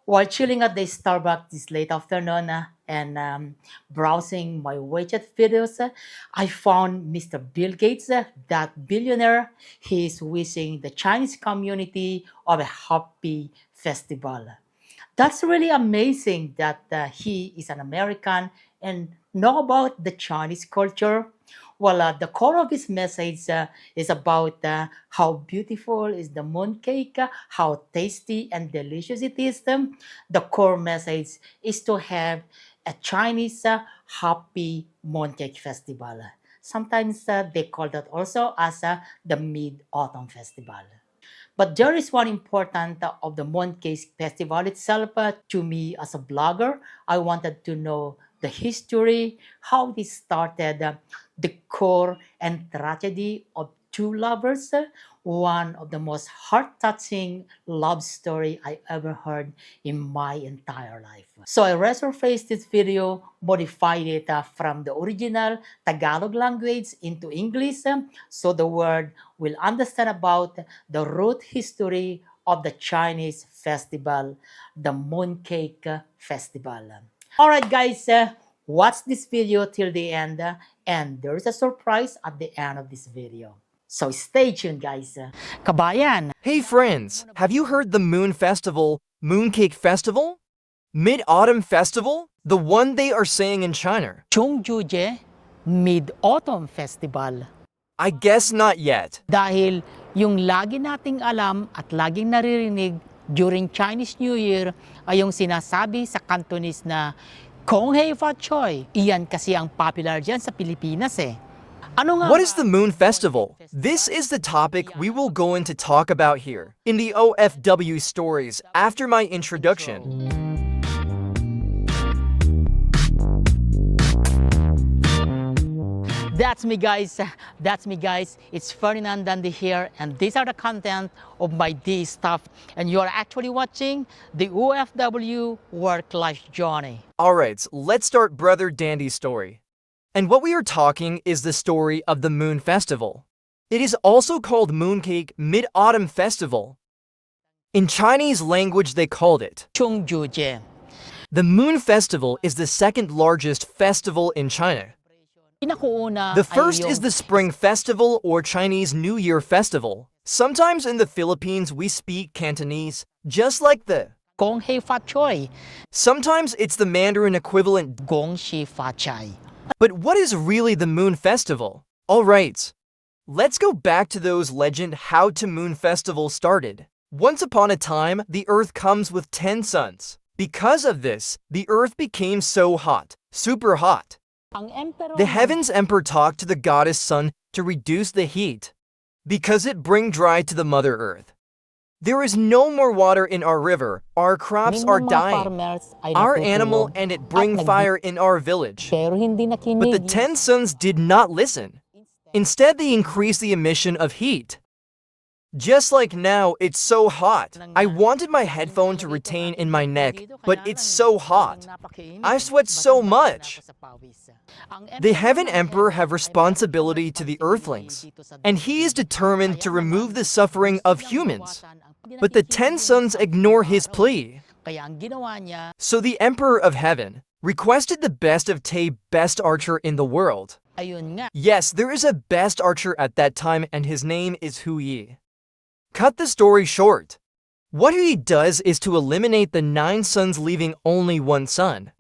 While chilling at the Starbucks this late afternoon and browsing my widget videos, I found Mr. Bill Gates, that billionaire. He is wishing the Chinese community of a happy festival. That's really amazing that he is an American and know about the Chinese culture. Well, the core of his message is about how beautiful is the mooncake, how tasty and delicious it is. The core message is to have a Chinese happy mooncake festival. Sometimes they call that also as the Mid-Autumn Festival. But there is one important of the Mooncake Festival itself to me as a blogger. I wanted to know the history, how this started, the core and tragedy of two lovers, one of the most heart-touching love story I ever heard in my entire life. So I resurfaced this video, modified it from the original Tagalog language into English so the world will understand about the root history of the Chinese festival, the Mooncake Festival. Alright guys, watch this video till the end and there's a surprise at the end of this video. So stay tuned guys. Kabayan! Hey friends, have you heard the Moon Festival, Mooncake Festival? Mid-Autumn Festival? The one they are saying in China. Chongjuje Mid-Autumn Festival. I guess not yet. Dahil yung lagi nating alam at laging naririnig during Chinese New Year ay yung sinasabi sa Cantonese na Kong Hei Fa Choi. Iyan kasi ang popular dyan sa Pilipinas eh. Ano nga What is the Moon Festival? This is the topic we will go into talk about here in the OFW stories after my introduction. That's me guys, it's Ferdinand Dandy here and these are the content of my D stuff and you are actually watching the OFW work-life journey. Alright, let's start Brother Dandy's story. And what we are talking is the story of the Moon Festival. It is also called Mooncake Mid-Autumn Festival. In Chinese language they called it Chongjuje. The Moon Festival is the second largest festival in China. The first is the Spring Festival or Chinese New Year Festival. Sometimes in the Philippines we speak Cantonese, just like the Kong Hei Fa Choi. Sometimes it's the Mandarin equivalent Gong Shi Fa Chai. But what is really the Moon Festival? Alright, let's go back to those legend how to Moon Festival started. Once upon a time, the Earth comes with 10 suns. Because of this, the Earth became so hot, super hot. The Heavens Emperor talked to the goddess Sun to reduce the heat, because it bring dry to the Mother Earth. There is no more water in our river, our crops are dying, our animal and it bring fire in our village. But the 10 suns did not listen. Instead, they increased the emission of heat. Just like now, it's so hot. I wanted my headphone to retain in my neck, but it's so hot. I sweat so much. The Heaven Emperor have responsibility to the Earthlings, and he is determined to remove the suffering of humans. But the 10 suns ignore his plea. So the Emperor of Heaven requested the best of best archer in the world. Yes, there is a best archer at that time and his name is Hui. Cut the story short. What Hui does is to eliminate the 9 suns leaving only 1 sun.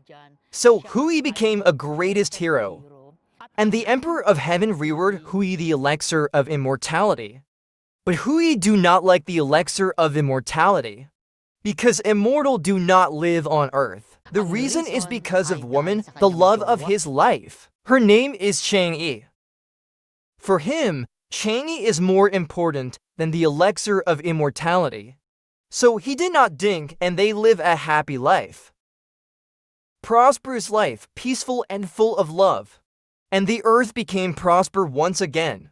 So Hui became a greatest hero. And the Emperor of Heaven reared Hui the elixir of immortality. But Hui do not like the elixir of immortality. Because immortal do not live on earth. The reason is because of woman, the love of his life. Her name is Chang'e. For him, Chang'e is more important than the elixir of immortality. So he did not dink and they live a happy life. Prosperous life, peaceful and full of love. And the earth became prosper once again.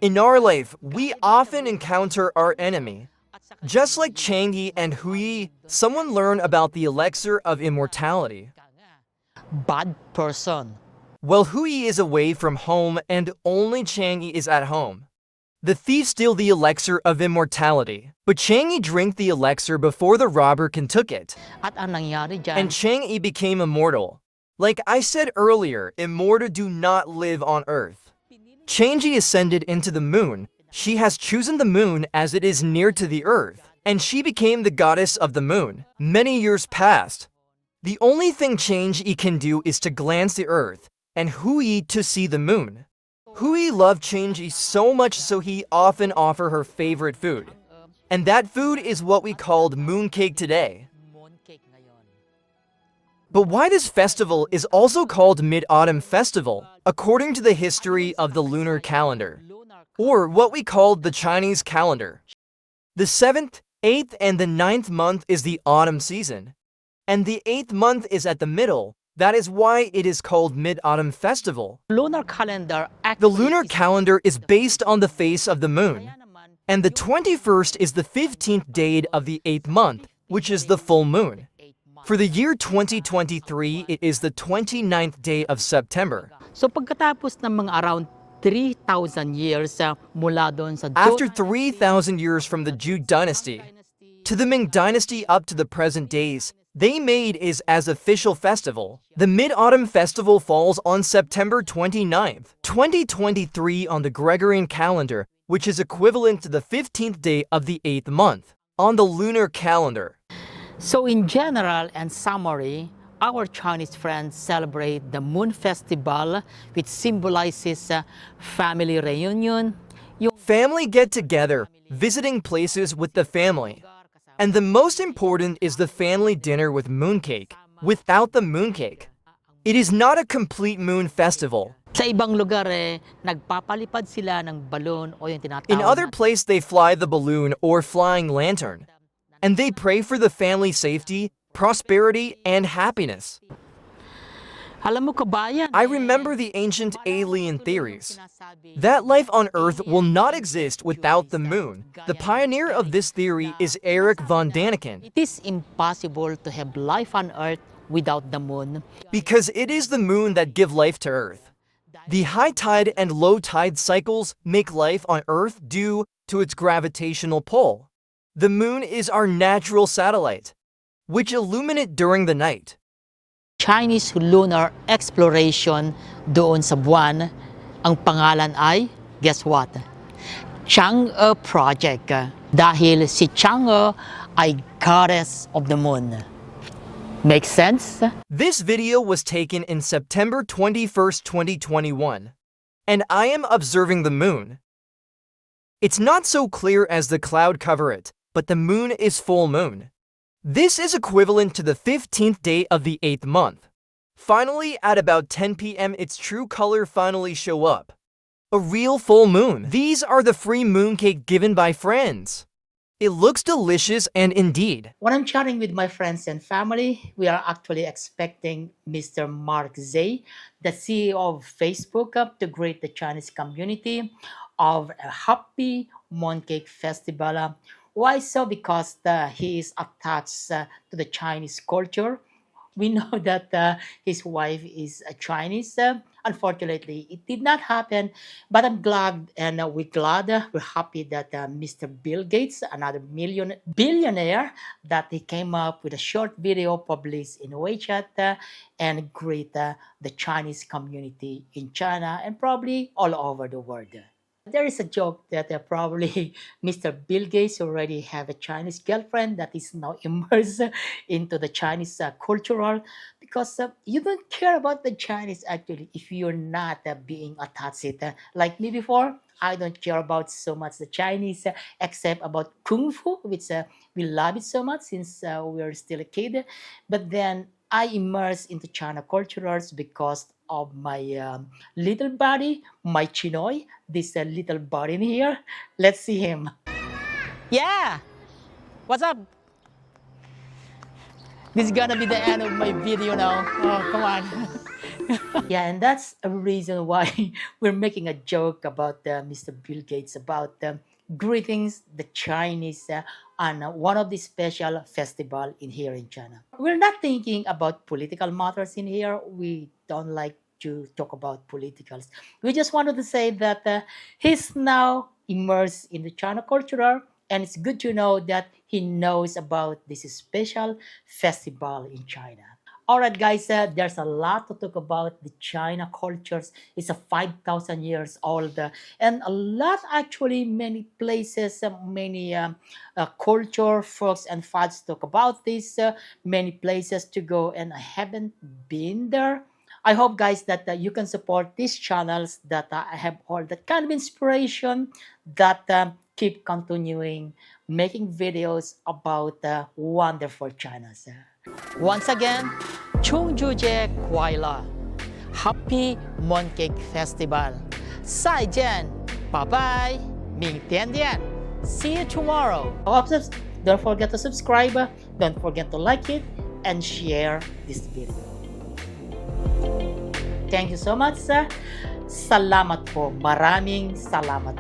In our life, we often encounter our enemy. Just like Chang'e and Hui, someone learn about the elixir of immortality. Bad person. Well, Hui is away from home and only Chang'e is at home. The thief steal the elixir of immortality, but Chang'e drank the elixir before the robber can took it, At ang nangyari dyan, and Chang'e became immortal. Like I said earlier, immortal do not live on Earth. Chang'e ascended into the moon. She has chosen the moon as it is near to the Earth, and she became the goddess of the moon. Many years passed. The only thing Chang'e can do is to glance the Earth, and Hui to see the moon. Hui loved Chang'e so much so he often offer her favorite food. And that food is what we called mooncake today. Mooncake ngayon. But why this festival is also called Mid-Autumn Festival, according to the history of the lunar calendar, or what we called the Chinese calendar. The 7th, 8th, and the 9th month is the autumn season, and the 8th month is at the middle. That is why it is called Mid-Autumn Festival. Lunar calendar The actually lunar is calendar is based on the face of the moon, and the 21st is the 15th day of the 8th month, which is the full moon. For the year 2023, it is the 29th day of September. So pagkatapos ng mga around 3,000 years mula doon sa After 3,000 years from the Zhou dynasty to the Ming dynasty up to the present days, they made is as official festival. The Mid-Autumn Festival falls on September 29th, 2023 on the Gregorian calendar, which is equivalent to the 15th day of the 8th month on the lunar calendar. So in general and summary, our Chinese friends celebrate the Moon Festival, which symbolizes family reunion. Family get-together, visiting places with the family. And the most important is the family dinner with mooncake. Without the mooncake, it is not a complete moon festival. Sa ibang lugar nagpapalipad sila ng balloon o yung tinatawag In other natin. place, they fly the balloon or flying lantern. And they pray for the family safety, prosperity, and happiness. Alam mo kabayan, I remember the ancient alien theories that life on Earth will not exist without the moon. The pioneer of this theory is Eric von Daniken, it is impossible to have life on Earth without the moon. because it is the moon that give life to Earth. The high tide and low tide cycles make life on Earth due to its gravitational pull. The moon is our natural satellite, which illuminate during the night. Chinese lunar exploration doon sa buwan, ang pangalan ay, guess what? Chang'e Project. Dahil si Chang'e ay goddess of the moon. Make sense? This video was taken in September 21st, 2021, and I am observing the moon. It's not so clear as the cloud cover it, but the moon is full moon. This is equivalent to the 15th day of the 8th month. Finally, at about 10 p.m. its true color finally show up. A real full moon. These are the free mooncake given by friends. It looks delicious, and indeed, When I'm chatting with my friends and family, we are actually expecting Mr. Mark Zay, the CEO of Facebook, to greet the Chinese community of a happy Mooncake Festival. Why so? Because he is attached to the Chinese culture. We know that his wife is a Chinese. Unfortunately, it did not happen, but I'm glad and we're glad, we're happy that Mr. Bill Gates, another billionaire, that he came up with a short video published in WeChat and greet the Chinese community in China and probably all over the world. There is a joke that probably Mr. Bill Gates already have a Chinese girlfriend that is now immersed into the Chinese cultural, because you don't care about the Chinese actually if you're not being attached it. Like me before, I don't care about so much the Chinese except about Kung Fu, which we love it so much since we are still a kid. But then I immersed into China cultures because of my little buddy, my Chinoy, this little buddy in here. Let's see him. Yeah, what's up? This is gonna be the end of my video now. Oh, come on. Yeah, and that's a reason why we're making a joke about Mr. Bill Gates about greetings the Chinese on one of the special festival in here in China. We're not thinking about political matters in here. We don't like to talk about politicals. We just wanted to say that he's now immersed in the China culture, and it's good to know that he knows about this special festival in China. Alright guys, there's a lot to talk about the China cultures. It's a 5,000 years old and a lot actually many places, many culture, folks and facts talk about this, many places to go and I haven't been there. I hope guys that you can support these channels that I have all that kind of inspiration that keep continuing making videos about wonderful China. Once again, Chungjuje Kuaila. Happy Mooncake Festival. 再见, bye bye, 明天见. See you tomorrow. Don't forget to subscribe, don't forget to like it, and share this video. Thank you so much. Salamat po. Maraming salamat.